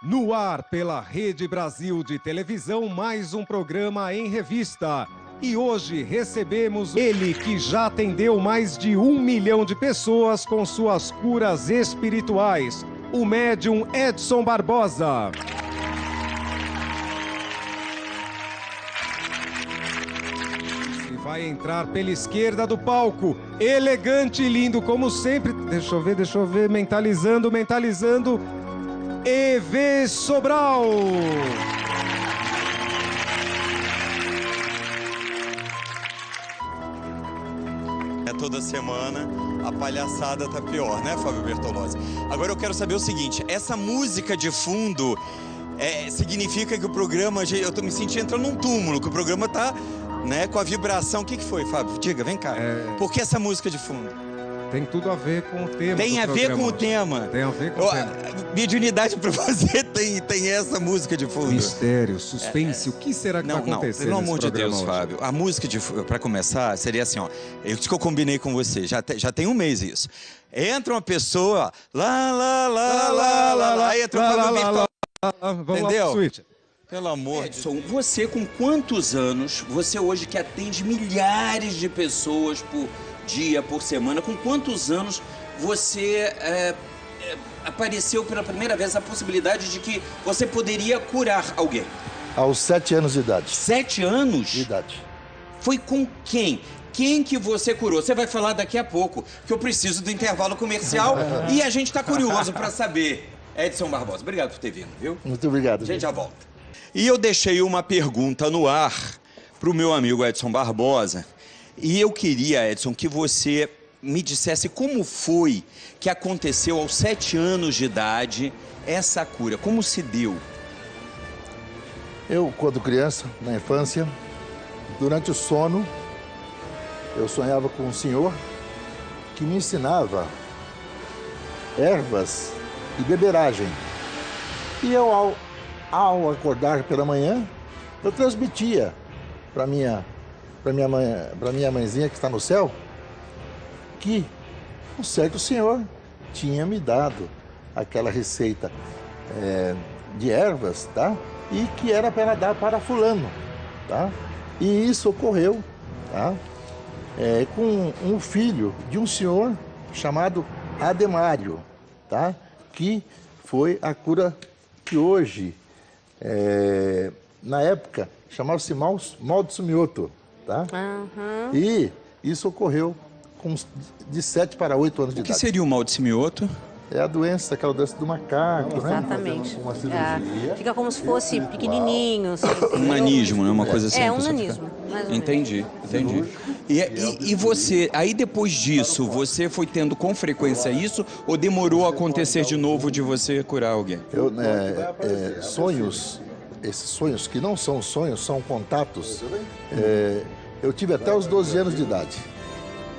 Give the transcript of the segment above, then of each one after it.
No ar pela Rede Brasil de Televisão, mais um programa em revista. E hoje recebemos ele que já atendeu mais de 1 milhão de pessoas com suas curas espirituais, o médium Edson Barbosa. E vai entrar pela esquerda do palco, elegante e lindo como sempre. Deixa eu ver, mentalizando. EV Sobral. Toda semana a palhaçada tá pior, né, Fábio Bertolozzi? Agora eu quero saber o seguinte, essa música de fundo significa que o programa, eu tô me sentindo entrando num túmulo, que o programa tá, né, com a vibração. O que foi, Fábio? Diga, vem cá. Por que essa música de fundo? Tem tudo a ver com o tema. Tem a ver com o tema. Tem a ver com o tema. Mediunidade pra você tem essa música de fundo. Mistério, suspense, o que será que vai acontecer? Pelo amor de Deus, hoje? Fábio. A música pra começar seria assim, ó. Isso que eu combinei com você, já tem um mês isso. Entra uma pessoa, aí entra o Fábio Bertolozzi. Entendeu? Pelo amor de Deus. Você com quantos anos, você hoje que atende milhares de pessoas por dia, por semana, com quantos anos você apareceu pela primeira vez a possibilidade de que você poderia curar alguém? Aos 7 anos de idade. 7 anos? De idade. Foi com quem? Quem que você curou? Você vai falar daqui a pouco, que eu preciso do intervalo comercial e a gente está curioso para saber. Edson Barbosa, obrigado por ter vindo, viu? Muito obrigado. A gente já volta. E eu deixei uma pergunta no ar para o meu amigo Edson Barbosa. E eu queria, Edson, que você me dissesse como foi que aconteceu aos 7 anos de idade essa cura, como se deu? Eu, quando criança, na infância, durante o sono, eu sonhava com um senhor que me ensinava ervas e beberagem. E eu, ao acordar pela manhã, eu transmitia para minha mãezinha que está no céu, que um certo senhor tinha me dado aquela receita de ervas, tá? E que era para ela dar para fulano, tá? E isso ocorreu, tá? Com um filho de um senhor chamado Ademário, tá? Que foi a cura que hoje, na época, chamava-se mal de Sumioto. Tá? Uhum. E isso ocorreu de 7 para 8 anos de idade. O que seria o mal de Simioto? É a doença, aquela doença do macaco, exatamente, né? Uma cirurgia. Fica como se fosse pequenininho. Assim, um nanismo, né? Uma coisa assim. Um nanismo. Entendi. E você, aí depois disso, você foi tendo com frequência isso ou demorou a acontecer de novo de você curar alguém? Sonhos, esses sonhos que não são sonhos, são contatos, eu tive até os 12 anos de idade.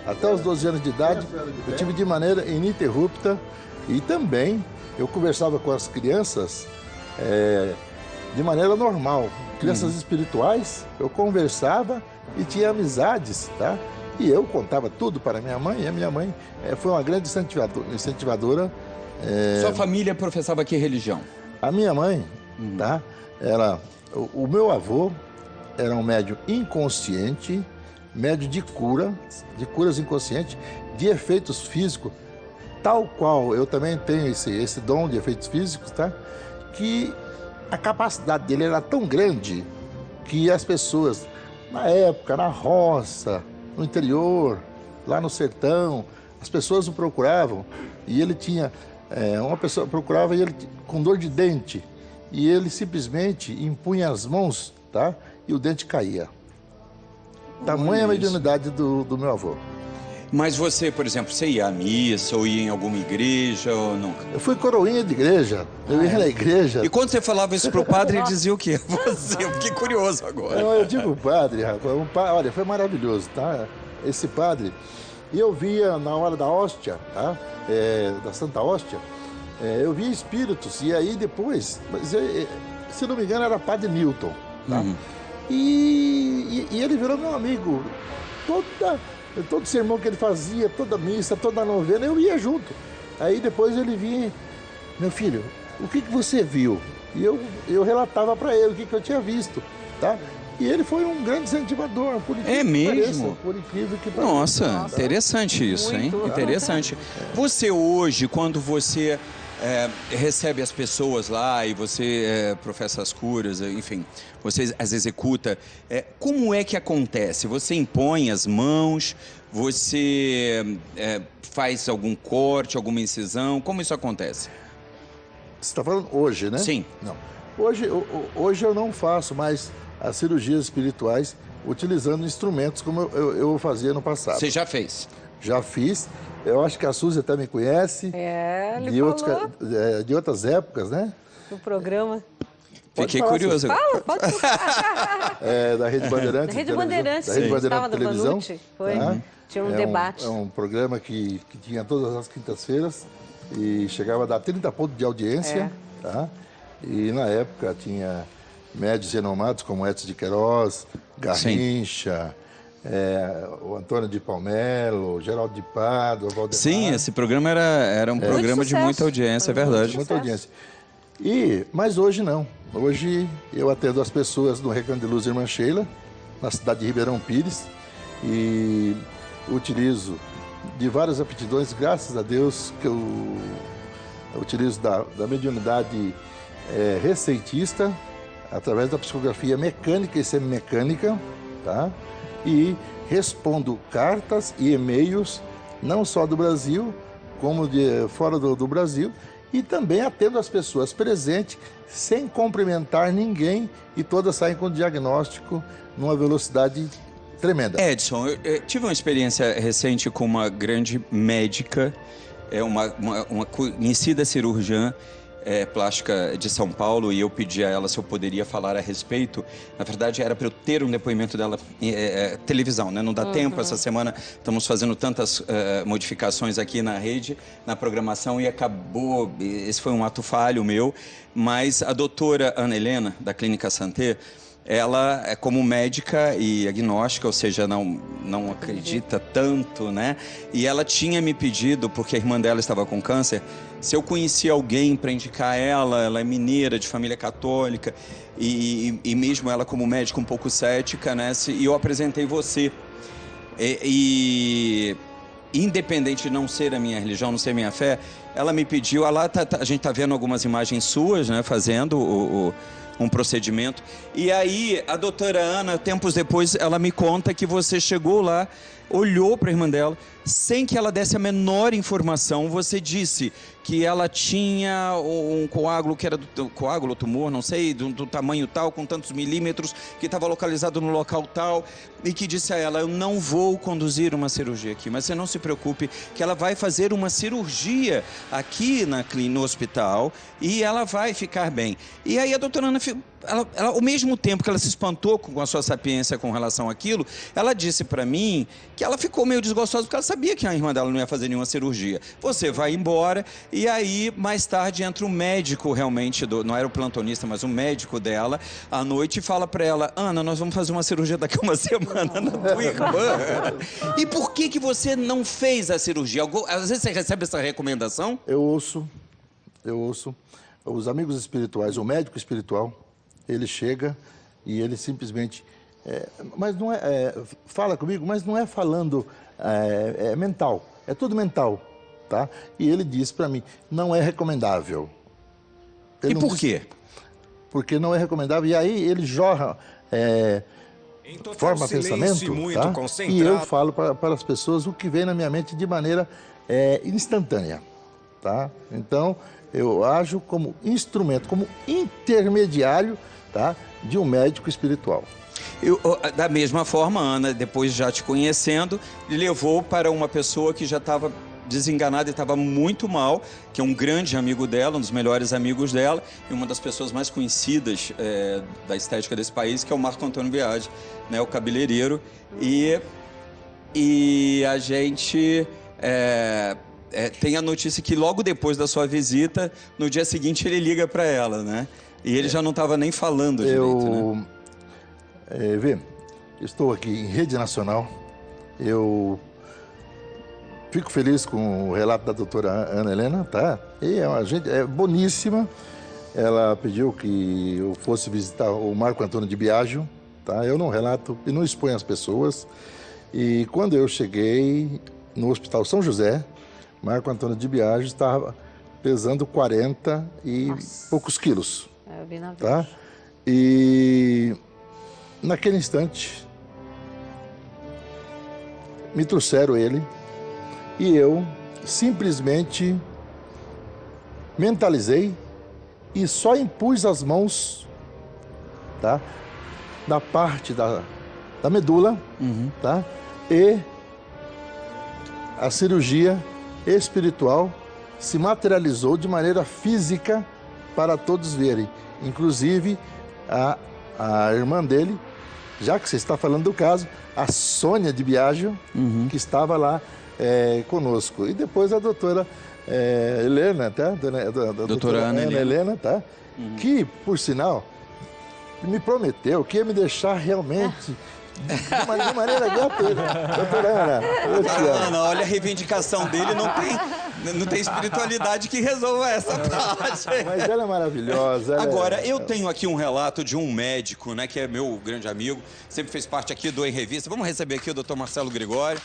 Até os 12 anos de idade, eu tive de maneira ininterrupta e também eu conversava com as crianças de maneira normal. Crianças espirituais, eu conversava e tinha amizades, tá? E eu contava tudo para minha mãe, e a minha mãe foi uma grande incentivadora. Sua família professava que religião? A minha mãe, tá? O meu avô era um médium inconsciente, médium de curas inconscientes, de efeitos físicos, tal qual eu também tenho esse dom de efeitos físicos, tá? Que a capacidade dele era tão grande que as pessoas, na época, na roça, no interior, lá no sertão, as pessoas o procuravam e ele tinha, uma pessoa procurava e ele com dor de dente, e ele simplesmente impunha as mãos, tá? E o dente caía. Tamanha a mediunidade do meu avô. Mas você, por exemplo, você ia à missa ou ia em alguma igreja ou nunca? Eu fui coroinha de igreja, eu ia na igreja. E quando você falava isso pro padre, ele dizia o quê? Você, eu fiquei curioso agora. Não, eu digo padre, rapaz, olha, foi maravilhoso, tá? Esse padre, e eu via na hora da hóstia, tá? Da Santa Hóstia, eu via espíritos, e aí depois, se não me engano, era Padre Newton, tá? E ele virou meu amigo. Todo sermão que ele fazia, toda missa, toda novena, eu ia junto. Aí depois ele vinha, meu filho, o que você viu? E eu relatava para ele o que eu tinha visto, tá? E ele foi um grande incentivador, por incrível mesmo? que pareça, por incrível que pareça. Nossa, interessante isso, hein? Interessante. Você hoje, quando você recebe as pessoas lá e você professa as curas, enfim, você as executa, como é que acontece? Você impõe as mãos, você faz algum corte, alguma incisão, como isso acontece? Você está falando hoje, né? Sim. Não. Hoje eu não faço mais as cirurgias espirituais utilizando instrumentos como eu fazia no passado. Você já fez? Já fiz. Eu acho que a Suzy até me conhece. Ele de outras épocas, né? No programa. Fiquei curioso. Fala, pode falar. Da Rede Bandeirantes. Da Rede Bandeirantes. Da Rede Bandeirantes Estava da Televisão. Vanucci, foi. Tinha um debate. É um programa que tinha todas as quintas-feiras e chegava a dar 30 pontos de audiência. Tá? E na época tinha médios renomados como Edson de Queiroz, Garrincha, o Antônio de Palmelo, Geraldo de Pádua, Valdemar. Sim, esse programa era um programa de muita audiência, é verdade. Muita audiência. Mas hoje não. Hoje eu atendo as pessoas no Recanto de Luz Irmã Sheila, na cidade de Ribeirão Pires, e utilizo de várias aptidões, graças a Deus, que eu utilizo da mediunidade receitista, através da psicografia mecânica e semimecânica, tá? E respondo cartas e e-mails, não só do Brasil, como de fora do Brasil, e também atendo as pessoas presentes, sem cumprimentar ninguém, e todas saem com diagnóstico numa velocidade tremenda. Edson, eu tive uma experiência recente com uma grande médica, uma conhecida cirurgiã, plástica de São Paulo, e eu pedi a ela se eu poderia falar a respeito. Na verdade, era para eu ter um depoimento dela televisão, né? Não dá tempo, essa semana estamos fazendo tantas modificações aqui na rede, na programação, e acabou, esse foi um ato falho meu, mas a doutora Ana Helena, da Clínica Santé, ela é como médica e agnóstica, ou seja, não acredita tanto, né? E ela tinha me pedido, porque a irmã dela estava com câncer, se eu conhecia alguém para indicar ela é mineira, de família católica, e mesmo ela como médica um pouco cética, né? E eu apresentei você. Independente de não ser a minha religião, não ser a minha fé, ela me pediu, a gente está vendo algumas imagens suas, né? Fazendo um procedimento. E aí, a doutora Ana, tempos depois, ela me conta que você chegou lá, olhou para a irmã dela, sem que ela desse a menor informação, você disse que ela tinha um coágulo, que era coágulo, tumor, não sei, do tamanho tal, com tantos milímetros, que estava localizado no local tal, e que disse a ela, eu não vou conduzir uma cirurgia aqui, mas você não se preocupe, que ela vai fazer uma cirurgia aqui no hospital, e ela vai ficar bem. E aí a doutora Ana, ela, ao mesmo tempo que ela se espantou com a sua sapiência com relação àquilo, ela disse para mim que ela ficou meio desgostosa, porque ela sabia que a irmã dela não ia fazer nenhuma cirurgia. Você vai embora, e aí, mais tarde, entra o médico realmente, não era o plantonista, mas o médico dela, à noite, e fala para ela, Ana, nós vamos fazer uma cirurgia daqui a uma semana na tua irmã. E por que você não fez a cirurgia? Às vezes você recebe essa recomendação? Eu ouço. Os amigos espirituais, o médico espiritual, ele chega e ele simplesmente... mas não fala comigo, mas não é falando mental, é tudo mental, tá? E ele disse para mim, não é recomendável. E por quê? Porque não é recomendável, e aí ele jorra, forma pensamento, tá? E eu falo para as pessoas o que vem na minha mente de maneira instantânea, tá? Então, eu ajo como instrumento, como intermediário, tá? De um médico espiritual. Da mesma forma, Ana, depois já te conhecendo, levou para uma pessoa que já estava desenganada e estava muito mal, que é um grande amigo dela, um dos melhores amigos dela, e uma das pessoas mais conhecidas da estética desse país, que é o Marco Antônio Biagi, né, o cabeleireiro. E a gente tem a notícia que logo depois da sua visita, no dia seguinte ele liga para ela, né? E ele já não estava nem falando direito, né? Estou aqui em rede nacional, eu fico feliz com o relato da doutora Ana Helena, tá? E é boníssima. Ela pediu que eu fosse visitar o Marco Antônio de Biagio, tá? Eu não relato e não exponho as pessoas. E quando eu cheguei no Hospital São José, Marco Antônio de Biagio estava pesando 40 e poucos quilos. Eu vi na tá? vida. E naquele instante me trouxeram ele e eu simplesmente mentalizei e só impus as mãos, tá? Da parte da medula, tá? E a cirurgia espiritual se materializou de maneira física para todos verem. Inclusive a irmã dele, já que você está falando do caso, a Sônia de Biagio, que estava lá conosco. E depois a doutora Helena, tá? Doutora Ana Helena, tá? Que, por sinal, me prometeu que ia me deixar realmente de maneira gratuita. Doutora Ana, eu te amo. Ana, olha a reivindicação dele, não tem espiritualidade que resolva essa parte. Mas ela é maravilhosa. Agora, eu tenho aqui um relato de um médico, né, que é meu grande amigo, sempre fez parte aqui do Em Revista. Vamos receber aqui o Dr. Marcelo Gregório.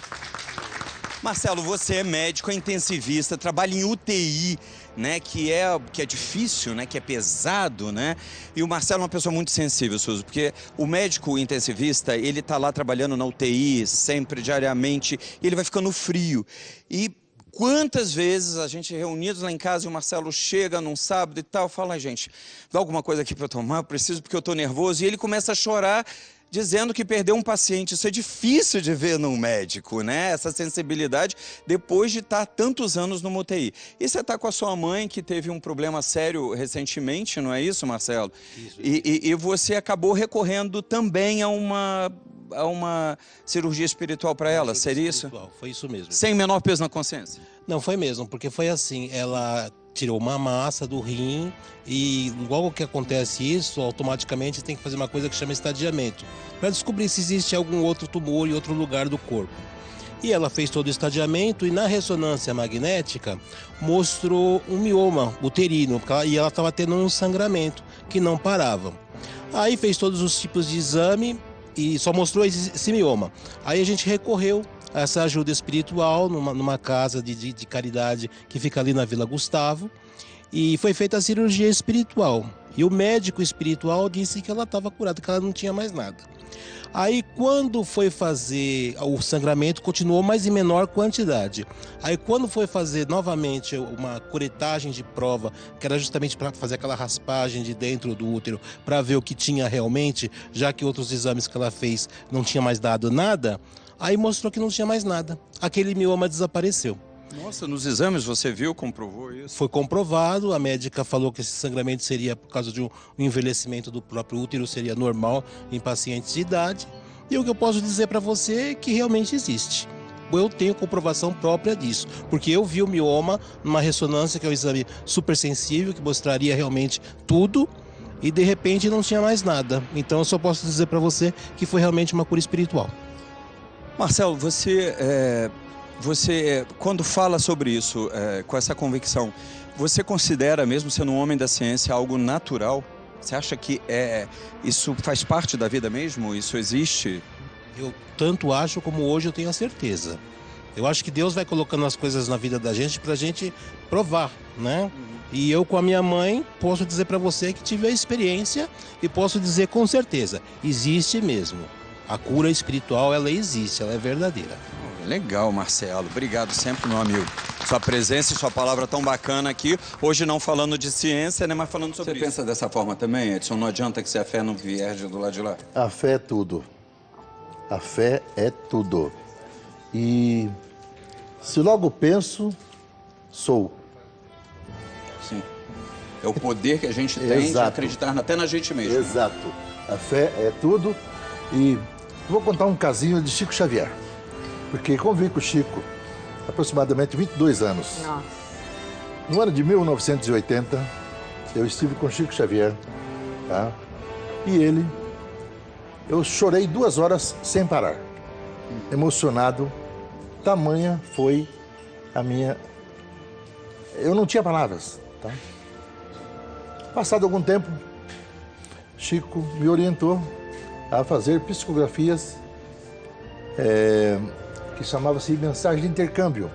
Marcelo, você é médico, é intensivista, trabalha em UTI, né, que é difícil, né, que é pesado, né? E o Marcelo é uma pessoa muito sensível, Suzy, porque o médico intensivista, ele tá lá trabalhando na UTI, sempre, diariamente, e ele vai ficando frio. E quantas vezes a gente reunidos lá em casa e o Marcelo chega num sábado e tal, fala, gente, dá alguma coisa aqui para eu tomar, eu preciso porque eu tô nervoso, e ele começa a chorar, dizendo que perdeu um paciente. Isso é difícil de ver num médico, né? Essa sensibilidade depois de estar tantos anos no UTI. E você está com a sua mãe, que teve um problema sério recentemente, não é isso, Marcelo? Isso. E você acabou recorrendo também a uma cirurgia espiritual para ela, seria isso? Foi isso mesmo. Sem menor peso na consciência? Não, foi mesmo, porque foi assim, ela tirou uma massa do rim e logo que acontece isso, automaticamente tem que fazer uma coisa que chama estadiamento, para descobrir se existe algum outro tumor em outro lugar do corpo. E ela fez todo o estadiamento e na ressonância magnética mostrou um mioma uterino e ela estava tendo um sangramento que não parava. Aí fez todos os tipos de exame e só mostrou esse mioma. Aí a gente recorreu a essa ajuda espiritual numa casa de caridade que fica ali na Vila Gustavo, e foi feita a cirurgia espiritual. E o médico espiritual disse que ela estava curada, que ela não tinha mais nada. Aí quando foi fazer o sangramento, continuou, mas em menor quantidade. Aí quando foi fazer novamente uma curetagem de prova, que era justamente para fazer aquela raspagem de dentro do útero, para ver o que tinha realmente, já que outros exames que ela fez não tinha mais dado nada, aí mostrou que não tinha mais nada. Aquele mioma desapareceu. Nossa, nos exames você viu, comprovou isso? Foi comprovado, a médica falou que esse sangramento seria por causa de um envelhecimento do próprio útero, seria normal em pacientes de idade. E o que eu posso dizer para você é que realmente existe. Eu tenho comprovação própria disso, porque eu vi o mioma numa ressonância, que é um exame super sensível, que mostraria realmente tudo, e de repente não tinha mais nada. Então eu só posso dizer para você que foi realmente uma cura espiritual. Marcelo, você quando fala sobre isso, com essa convicção, você considera, mesmo sendo um homem da ciência, algo natural? Você acha que isso faz parte da vida mesmo? Isso existe? Eu tanto acho como hoje eu tenho a certeza. Eu acho que Deus vai colocando as coisas na vida da gente pra gente provar, né? E eu com a minha mãe posso dizer pra você que tive a experiência e posso dizer com certeza, existe mesmo. A cura espiritual, ela existe, ela é verdadeira. Legal, Marcelo. Obrigado sempre, meu amigo. Sua presença e sua palavra tão bacana aqui. Hoje não falando de ciência, né, mas falando sobre isso. Você pensa dessa forma também, Edson? Não adianta que se a fé não vier do lado de lá? A fé é tudo. A fé é tudo. E se logo penso, sou. Sim. É o poder que a gente tem de acreditar até na gente mesmo. Exato. A fé é tudo. E vou contar um casinho de Chico Xavier. Porque convivi com o Chico há aproximadamente 22 anos. Nossa. No ano de 1980, eu estive com o Chico Xavier, tá? E eu chorei 2 horas sem parar. Emocionado, tamanha foi Eu não tinha palavras, tá? Passado algum tempo, Chico me orientou a fazer psicografias que chamava-se mensagem de intercâmbio.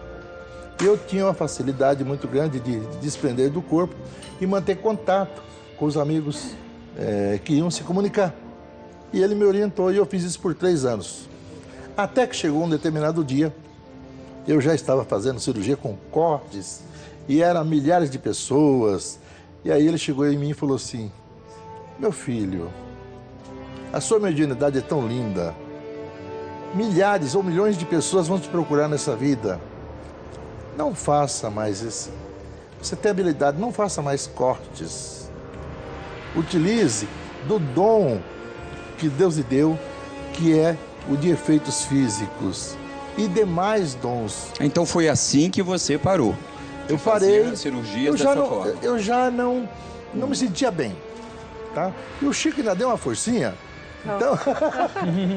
Eu tinha uma facilidade muito grande de desprender do corpo e manter contato com os amigos que iam se comunicar. E ele me orientou e eu fiz isso por 3 anos. Até que chegou um determinado dia, eu já estava fazendo cirurgia com cortes e eram milhares de pessoas. E aí ele chegou em mim e falou assim: meu filho, a sua mediunidade é tão linda. Milhares ou milhões de pessoas vão te procurar nessa vida. Não faça mais isso. Você tem habilidade, não faça mais cortes. Utilize do dom que Deus lhe deu, que é o de efeitos físicos e demais dons. Então foi assim que você parou? Eu parei. Cirurgias dessa forma. Eu já não me sentia bem, tá? E o Chico ainda deu uma forcinha. Não. Então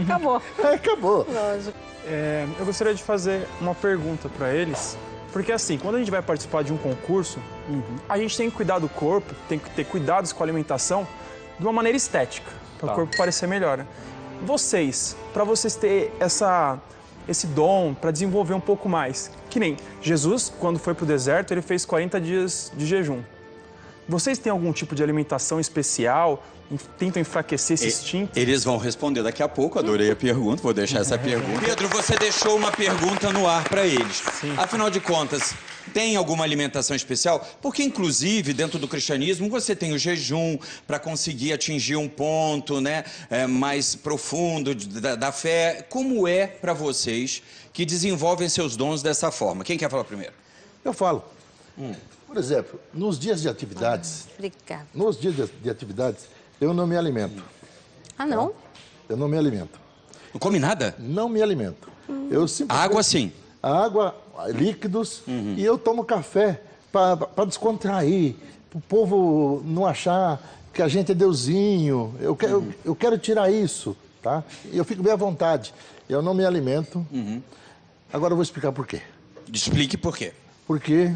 Acabou. Acabou. Lógico. Eu gostaria de fazer uma pergunta para eles, porque assim, quando a gente vai participar de um concurso, a gente tem que cuidar do corpo, tem que ter cuidados com a alimentação de uma maneira estética, para o corpo parecer melhor. Para vocês terem esse dom, para desenvolver um pouco mais, que nem Jesus, quando foi para o deserto, ele fez 40 dias de jejum. Vocês têm algum tipo de alimentação especial? Tentam enfraquecer esse instinto? Eles vão responder daqui a pouco, adorei a pergunta, vou deixar essa pergunta. Pedro, você deixou uma pergunta no ar para eles. Sim. Afinal de contas, tem alguma alimentação especial? Porque, inclusive, dentro do cristianismo, você tem o jejum para conseguir atingir um ponto, né, mais profundo da fé. Como é para vocês que desenvolvem seus dons dessa forma? Quem quer falar primeiro? Eu falo. Por exemplo, nos dias de atividades... Obrigada. Nos dias de atividades, eu não me alimento. Ah, não? Eu não me alimento. Não come nada? Não me alimento. Eu simplesmente... Água, sim. Água, líquidos, e eu tomo café para descontrair, para o povo não achar que a gente é deusinho. Eu quero tirar isso, tá? Eu fico bem à vontade. Eu não me alimento. Agora eu vou explicar por quê. Explique por quê. Porque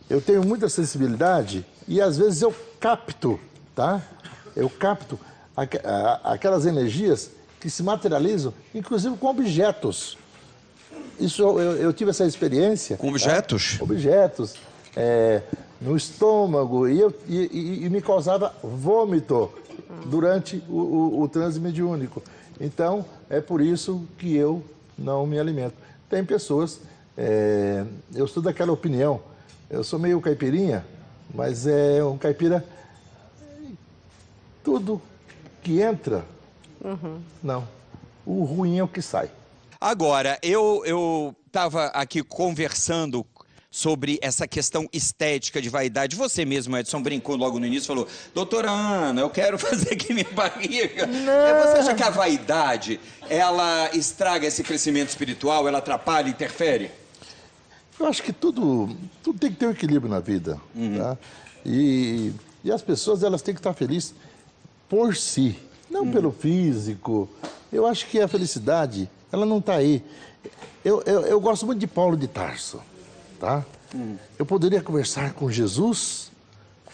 eu tenho muita sensibilidade e às vezes eu capto, tá? Eu capto aquelas energias que se materializam, inclusive com objetos. Isso eu tive essa experiência. Com objetos? Tá? Objetos no estômago e me causava vômito durante o transe mediúnico. Então é por isso que eu não me alimento. Tem pessoas, eu sou daquela opinião, eu sou meio caipirinha, mas é um caipira, tudo que entra, não, o ruim é o que sai. Agora, eu estava aqui conversando sobre essa questão estética de vaidade. Você mesmo, Edson, brincou logo no início, falou: doutora Ana, eu quero fazer aqui minha barriga. Você acha que a vaidade, ela estraga esse crescimento espiritual, ela atrapalha, interfere? Eu acho que tudo tem que ter um equilíbrio na vida, tá? E as pessoas, elas têm que estar felizes por si, não pelo físico. Eu acho que a felicidade, ela não está aí. Eu gosto muito de Paulo de Tarso, tá? Eu poderia conversar com Jesus,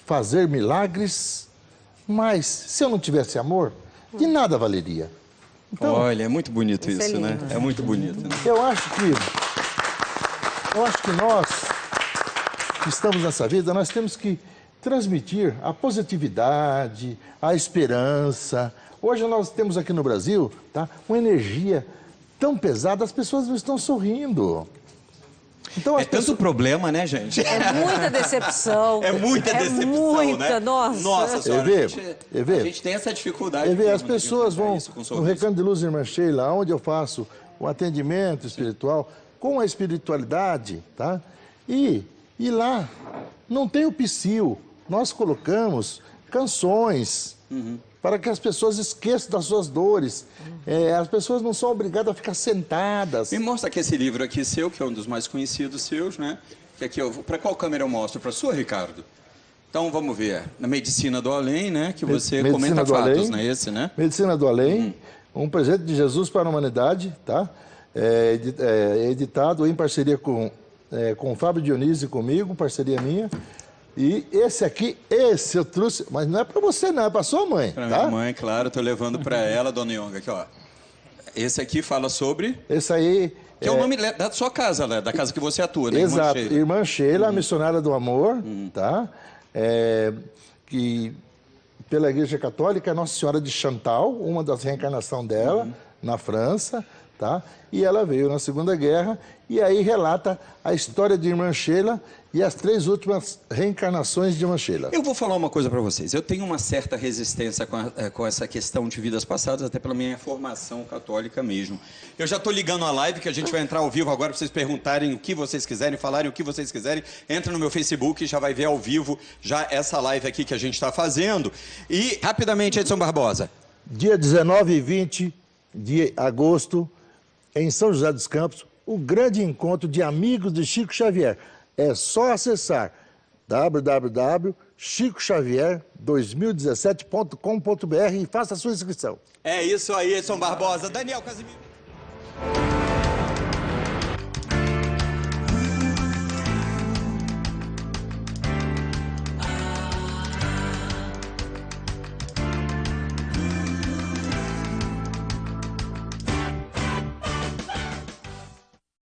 fazer milagres, mas se eu não tivesse amor, de nada valeria. Então, olha, é muito bonito isso, né? É muito bonito. Né? Eu acho que nós que estamos nessa vida, nós temos que transmitir a positividade, a esperança. Hoje nós temos aqui no Brasil, tá, uma energia tão pesada, as pessoas não estão sorrindo. Então, tanto problema, né, gente? É muita decepção. É muita decepção, muita, né? Nossa Senhora, a gente tem essa dificuldade. As pessoas vão no Recanto de Luz Irmã Sheila, onde eu faço um atendimento espiritual, com a espiritualidade, tá? E lá não tem o psil. Nós colocamos canções para que as pessoas esqueçam das suas dores. As pessoas não são obrigadas a ficar sentadas. Me mostra aqui esse livro aqui seu, que é um dos mais conhecidos seus, né? Que aqui para qual câmera eu mostro? Para a sua, Ricardo? Então vamos ver. Na Medicina do Além, né? Que você comenta fatos, né? Esse, né? Medicina do Além, um presente de Jesus para a humanidade, tá? É editado em parceria com com o Fábio Dionísio e comigo, parceria minha. E esse eu trouxe, mas não é para você não, é para sua mãe, Para tá? minha mãe, claro, tô levando para ela, dona Yonga, aqui, ó. Esse aqui fala sobre... Esse aí... Que é o nome da sua casa, né? Da casa que você atua, né? Exato, Irmã Sheila, missionária do amor, tá? Que pela Igreja Católica, Nossa Senhora de Chantal, uma das reencarnações dela, na França, tá? E ela veio na Segunda Guerra, e aí relata a história de Irmã Sheila e as 3 últimas reencarnações de Irmã Sheila. Eu vou falar uma coisa para vocês. Eu tenho uma certa resistência com essa questão de vidas passadas, até pela minha formação católica mesmo. Eu já estou ligando a live, que a gente vai entrar ao vivo agora para vocês perguntarem o que vocês quiserem, falarem o que vocês quiserem. Entra no meu Facebook e já vai ver ao vivo já essa live aqui que a gente está fazendo. E, rapidamente, Edson Barbosa. Dia 19 e 20 de agosto, em São José dos Campos, o grande encontro de amigos de Chico Xavier. É só acessar www.chicoxavier2017.com.br e faça a sua inscrição. É isso aí, Edson Barbosa. Daniel Casimiro.